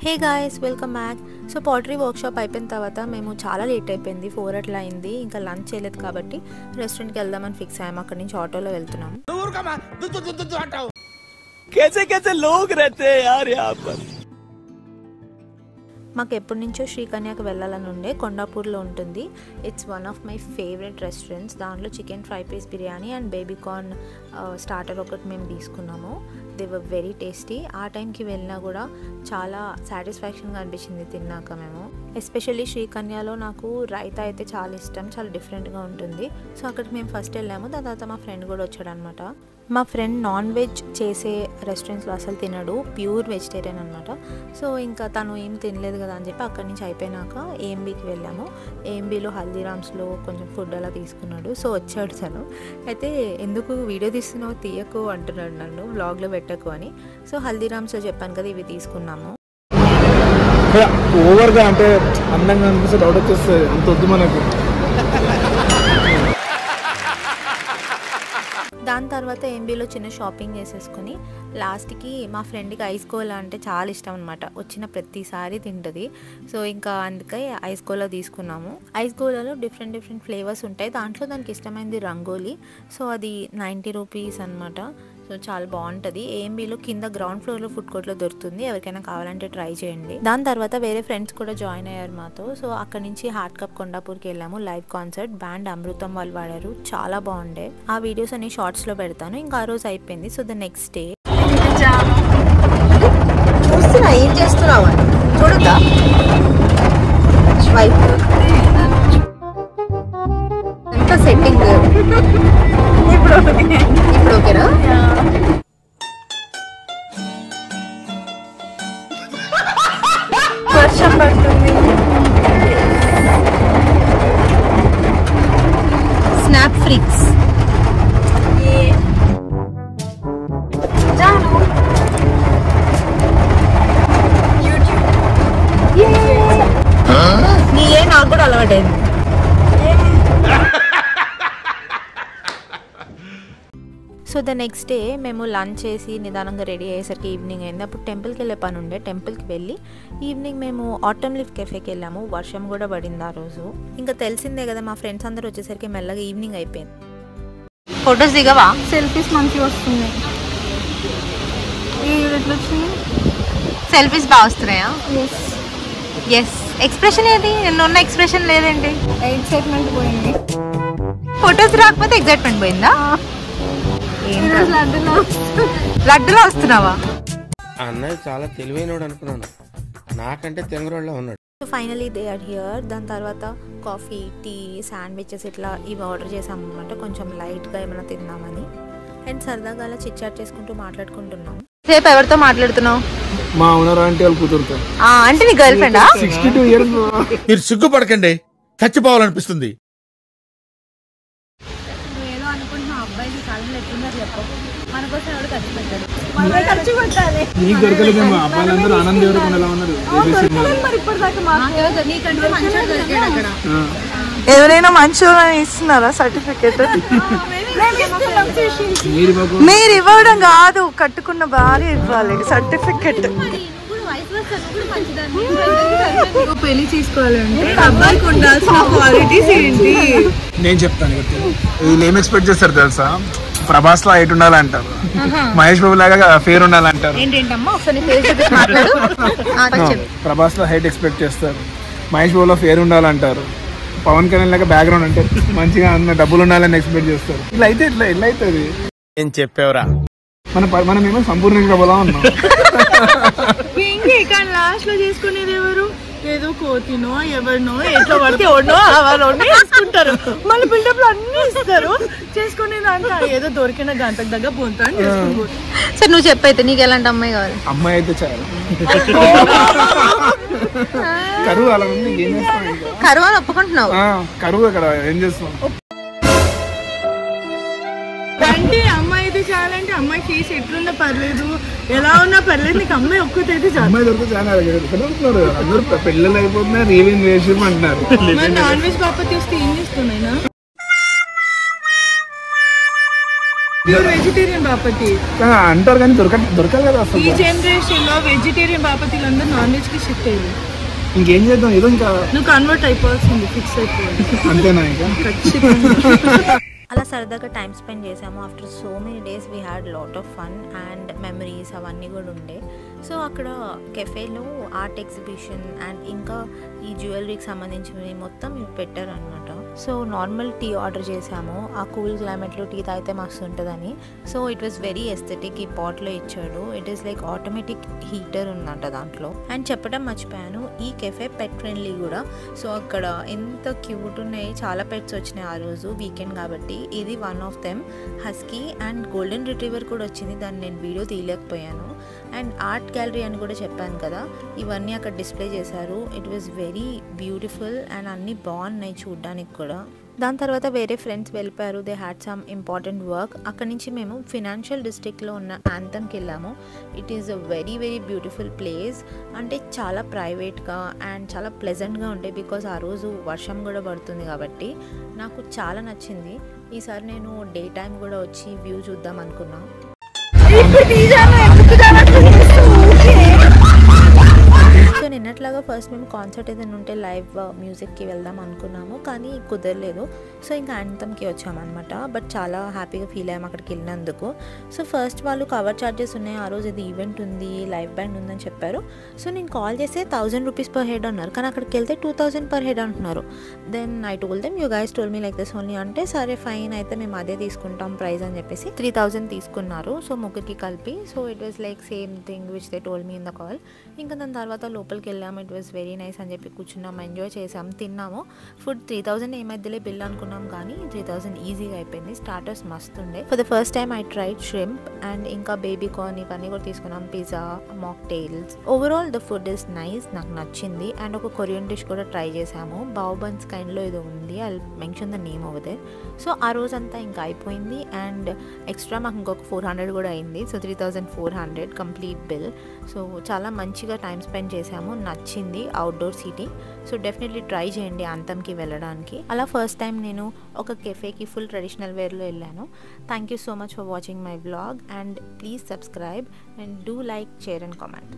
Hey guys, welcome back. So pottery workshop అయిపోయిన తర్వాత మేము చాలా లేట్ అయిపోయింది, 4 అట్లా అయింది. ఇంకా లంచ్ చేయలేదు కాబట్టి రెస్టారెంట్కి వెళ్దామని ఫిక్స్ అయ్యాము. అక్కడి నుంచి ఆటోలో వెళ్తున్నాము. మాకు ఎప్పటి నుంచో శ్రీకన్యాకు వెళ్ళాలని ఉండే. కొండాపూర్లో ఉంటుంది. It's one of my favourite restaurants. దాంట్లో chicken fry piece biryani and baby corn starter ఒకటి మేము తీసుకున్నాము. They were very tasty. ఆ టైంకి వెళ్ళినా కూడా చాలా సాటిస్ఫాక్షన్గా అనిపించింది తిన్నాక మేము. ఎస్పెషల్లీ శ్రీకన్యాలో నాకు రైతా అయితే చాలా ఇష్టం, చాలా డిఫరెంట్గా ఉంటుంది. సో అక్కడికి మేము ఫస్ట్ వెళ్ళాము. దాని తర్వాత మా ఫ్రెండ్ కూడా వచ్చాడనమాట. మా ఫ్రెండ్ నాన్ వెజ్ చేసే రెస్టారెంట్స్లో అసలు తినడు, ప్యూర్ వెజిటేరియన్ అనమాట. సో ఇంకా తను ఏం తినలేదు కదా అని చెప్పి అక్కడి నుంచి అయిపోయినాక ఏఎంబీకి వెళ్ళాము. ఏఎంబీలో హల్దీరామ్స్లో కొంచెం ఫుడ్ అలా తీసుకున్నాడు. సో వచ్చాడు తను. అయితే ఎందుకు వీడియో తీస్తున్నావు, తీయకు అంటున్నాడు నన్ను, వ్లాగ్లో పెట్టకు అని. సో హల్దీరామ్స్లో చెప్పాను కదా, ఇవి తీసుకున్నాము. ఓవర్గా అంటే అందంగా అనిపిస్తే డౌట్ వచ్చేస్తుంది, అంత వద్దు మనకు. దాని తర్వాత ఎంబీలో చిన్న షాపింగ్ చేసేసుకొని లాస్ట్కి మా ఫ్రెండ్కి ఐస్ కోలా అంటే చాలా ఇష్టం అనమాట. వచ్చిన ప్రతిసారి తింటుంది. సో ఇంకా అందుకే ఐస్ కోలా తీసుకున్నాము. ఐస్ కోలాలో డిఫరెంట్ ఫ్లేవర్స్ ఉంటాయి. దాంట్లో దానికి ఇష్టమైనది రంగోలీ. సో అది 90 రూపీస్ అనమాట. సో చాలా బాగుంటుంది. ఏఎంబీలో కింద గ్రౌండ్ ఫ్లోర్లో ఫుడ్ కోర్ట్లో దొరుకుతుంది. ఎవరికైనా కావాలంటే ట్రై చేయండి. దాని తర్వాత వేరే ఫ్రెండ్స్ కూడా జాయిన్ అయ్యారు మాతో. సో అక్కడ నుంచి హార్ట్ కప్ కొండాపూర్కి వెళ్ళాము. లైవ్ కాన్సర్ట్ బ్యాండ్ అమృతం వాళ్ళు వాడారు, చాలా బాగుండే. ఆ వీడియోస్ అన్ని షార్ట్స్లో పెడతాను. ఇంకా ఆ రోజు అయిపోయింది. సో ద నెక్స్ట్ డే ఏం చేస్తున్నావు చూడద్దా, ఎంత సెట్టింగ్ ఇప్పుడు ఓకేనా? వర్షం పడుతుంది. స్నాప్ ఫ్రిక్స్ నాకు కూడా అలవాటైంది. సో ద నెక్స్ట్ డే మేము లంచ్ చేసి నిదానంగా రెడీ అయ్యేసరికి ఈవినింగ్ అయింది. అప్పుడు టెంపుల్కి వెళ్ళే పని ఉండే. టెంపుల్కి వెళ్ళి ఈవినింగ్ మేము ఆటమ్ లీఫ్ కెఫేకి వెళ్ళాము. వర్షం కూడా పడింది ఆ రోజు. ఇంకా తెలిసిందే కదా, మా ఫ్రెండ్స్ అందరూ వచ్చేసరికి మెల్లగా ఈవినింగ్ అయిపోయింది. ఫొటోస్ దిగవా? సెల్ఫీస్ మంచిగా వస్తున్నాయి. ఎట్లా వచ్చింది? సెల్ఫీస్ బాగా వస్తున్నాయా? ఎస్. ఎక్స్ప్రెషన్ ఏది? నిన్న ఎక్స్ప్రెషన్ లేదండి. ఎక్సైట్మెంట్ పోయింది. ఫొటోస్ రాకపోతే ఎక్సైట్మెంట్ పోయిందా? లడ్డులో వస్తున్నావా? అన్నయ్య చాలా తెలివైనోడు అనుకున్నాను, నాకంటే తెంగరోళ్ళ ఉన్నాడు. So finally they are here. దాని తర్వాత కాఫీ, టీ, శాండ్విచెస్ ఇట్లా ఇవి ఆర్డర్ చేసాం అనమాట. కొంచెం లైట్గా ఏమైనా తిందామని. అండ్ సరదాగా అలా చిట్ చాట్ చేసుకుంటూ మాట్లాడుకుంటున్నాం. రేపు ఎవరితో మాట్లాడుతున్నావు? మా ఓనర్ ఆంటీ వాళ్ళు కూతురుతో. అంటే నీ గర్ల్ ఫ్రెండా? 62 years. మీరు సిగ్గుపడకండి, చచ్చిపోవాలనిపిస్తుంది. ఏదో అనుకుంటున్నా, అబ్బాయికి కాలంలో ఎట్లున్నారు చెప్పు. మన కోసం ఎవరు ఖర్చు పెట్టారు, మనమే ఖర్చు పెట్టాలి. నీకు దొరకలేదేమో, అబ్బాయిలందరూ ఆనంద్ ఎవరు ఎలా ఉన్నారు. మరి ఇప్పటిదాకా మాకు నీకంటే మంచిగా దొరికాడు అక్కడ. ఎవరైనా మంచిగా ఇస్తున్నారా సర్టిఫికేట్? మీరు ఇవ్వడం కాదు, కట్టుకున్న భార్య ఇవ్వాలి సర్టిఫికెట్. పెళ్లి చేసుకోవాలంటే అబ్బాయికి ఉండాల్సిన క్వాలిటీస్ ఏంటి? నేను చెప్తాను. వీళ్ళు ఏం ఎక్స్పెక్ట్ చేస్తారు తెలుసా? ప్రభాస్ లో హైట్ ఉండాలంటారు, మహేష్ బాబు లాగా ఫేర్ ఉండాలంటారు. ప్రభాస్ లో హైట్ ఎక్స్పెక్ట్ చేస్తారు, మహేష్ బాబులో ఫేర్ ఉండాలంటారు, పవన్ కళ్యాణ్ లాగా బ్యాక్గ్రౌండ్ అంటే మంచిగా అన్న డబ్బులు ఉండాలని ఎక్స్పెక్ట్ చేస్తారు. ఇట్లా అయితే ఇట్లా అవుతుంది. ఏం చెప్పావురా? మనం ఏమో సంపూర్ణంగా పోలా ఉన్నాం. కానీ లాస్ట్ లో చేసుకునేది ఎవరు? ఏదో కోతినో ఎవరినో ఎట్లా పడితే ఎవరినో ఎవరినో వేసుకుంటారు. మళ్ళీ బిల్డప్ లో అన్ని ఇస్తారు. చేసుకునేది అంతా ఏదో దొరికిన గంటకు దగ్గర పోతాను చేసుకుంటారు. సరే నువ్వు చెప్పైతే నీకు ఎలాంటి అమ్మాయి కావాలి? అమ్మాయి అయితే చాలు. కరువు అలా ఉంది, ఏం చేస్తాం? కరువు అని ఒప్పుకుంటున్నావు? కరువు అక్కడ ఏం చేస్తాం? అంటే అమ్మాయి అయితే చాలంటే అమ్మాయి ఫీజు ఎట్లున్నా పర్లేదు, ఎలా ఉన్నా పర్లేదు, నీకు అమ్మాయి ఒక్కటైతే చాలు. అమ్మాయి దొరికితే చాలా దొరుకుతున్నారు. అందరూ పెళ్ళిళ్ళు అయిపోతున్నారు, రీవింగ్ వేసి అంటున్నారు. నాన్ వెజ్ పాప తీస్తే ఏం చేస్తున్నాయినా? ప్యూర్ వెజిటేరియన్ బాపతి అంటారు కానీ దొరకాలి కదా అసలు. ఈ జనరేషన్ లో వెజిటేరియన్ బాపతిలు అందరూ నాన్ వెజ్ కి షిఫ్ట్ అయ్యారు. ఇంకేం చేద్దాం ఏదో ఇంకా నువ్వు కన్వర్ట్ అయిపోవాల్సింది, ఫిక్స్ అయిపోవాలి అంతేనా ఇంకా. ఖచ్చితంగా. అలా సరదాగా టైం స్పెండ్ చేసాము. After so many days we had lot of fun and memories అవన్నీ కూడా ఉండే. సో అక్కడ కెఫేలో ఆర్ట్ ఎగ్జిబిషన్ అండ్ ఇంకా ఈ జ్యువెలరీకి సంబంధించినవి మొత్తం ఇవి పెట్టారనమాట. సో నార్మల్ టీ ఆర్డర్ చేసాము, ఆ కూల్ క్లైమేట్లో టీ తాగితే మస్తు ఉంటుందని. So it was very aesthetic. ఈ పాట్లో ఇచ్చాడు, it is like automatic heater ఉందంట దాంట్లో. అండ్ చెప్పడం మర్చిపోయాను, ఈ కెఫే పెట్ ఫ్రెండ్లీ కూడా. సో అక్కడ ఎంత క్యూట్ ఉన్నాయి, చాలా పెట్స్ వచ్చినాయి ఆ రోజు వీకెండ్ కాబట్టి. ఇది one of them husky and golden retriever కూడా వచ్చింది, దాన్ని నేను వీడియో తీయలేకపోయాను. అండ్ ఆర్ట్ గ్యాలరీ అని కూడా చెప్పాను కదా, ఇవన్నీ అక్కడ డిస్ప్లే చేశారు. It was very beautiful and అన్నీ బాగున్నాయి చూడ్డానికి కూడా. దాని తర్వాత వేరే ఫ్రెండ్స్ వెళ్ళిపోయారు, they had some important work. అక్కడి నుంచి మేము ఫినాన్షియల్ డిస్ట్రిక్ట్లో ఉన్న యాంథమ్కి వెళ్ళాము. It is a very very beautiful place. అంటే చాలా ప్రైవేట్గా అండ్ చాలా ప్లెజెంట్గా ఉంటాయి, బికాజ్ ఆ రోజు వర్షం కూడా పడుతుంది కాబట్టి నాకు చాలా నచ్చింది. ఈసారి నేను డే టైం కూడా వచ్చి వ్యూ చూద్దాం అనుకున్నా. సో నిన్నట్లాగా ఫస్ట్ మేము కాన్సర్ట్ ఏదైనా ఉంటే లైవ్ మ్యూజిక్కి వెళ్దాం అనుకున్నాము, కానీ కుదరలేదు. సో ఇంకా యాంథమ్కి వచ్చామన్నమాట. బట్ చాలా హ్యాపీగా ఫీల్ అయ్యాము అక్కడికి వెళ్ళినందుకు. సో ఫస్ట్ వాళ్ళు కవర్ ఛార్జెస్ ఉన్నాయి, ఆ రోజు ఇది ఈవెంట్ ఉంది, లైవ్ బ్యాండ్ ఉందని చెప్పారు. సో నేను కాల్ చేస్తే 1000 రూపీస్ పర్ హెడ్ అన్నారు, కానీ అక్కడికి వెళ్తే 2000 పర్ హెడ్ అంటున్నారు. Then I told them you guys told me like this only అంటే, సరే ఫైన్ అయితే మేము అదే తీసుకుంటాం ప్రైస్ అని చెప్పేసి 3000 తీసుకున్నారు. సో ముగ్గురికి కలిపి. So it was like same thing which they told me in the call. ఇంకా దాని తర్వాత లోపలికి వెళ్ళాము. ఇట్ వాస్ వెరీ నైస్ అని చెప్పి కూర్చున్నాము, ఎంజాయ్ చేసాము, తిన్నాము. ఫుడ్ 3000 ఏమైద్దిలే బిల్ అనుకున్నాం, కానీ 3000 ఈజీగా అయిపోయింది. స్టార్టర్స్ మస్తు ఉండే. For the first time I tried shrimp and ఇంకా బేబీ కార్న్ ఇవన్నీ కూడా తీసుకున్నాం, pizza, mocktails. Overall the food is nice, నాకు నచ్చింది. అండ్ ఒక కొరియన్ డిష్ కూడా ట్రై చేసాము, బావుబన్స్ కైండ్లో ఏదో ఉంది, I mention the name over there. So ఆ రోజంతా ఇంకా అయిపోయింది. అండ్ ఎక్స్ట్రా మాకు ఇంకొక 400 కూడా అయింది. So 3400 complete bill. సో చాలా మంచిగా టైం స్పెండ్ చేసాము, నచ్చింది outdoor seating. So definitely try చేయండి యాంథమ్కి వెళ్ళడానికి. అలా ఫస్ట్ టైం నేను ఒక కెఫేకి ఫుల్ ట్రెడిషనల్ వేర్లో వెళ్ళాను. Thank you so much for watching my vlog and please subscribe and do like, share and comment.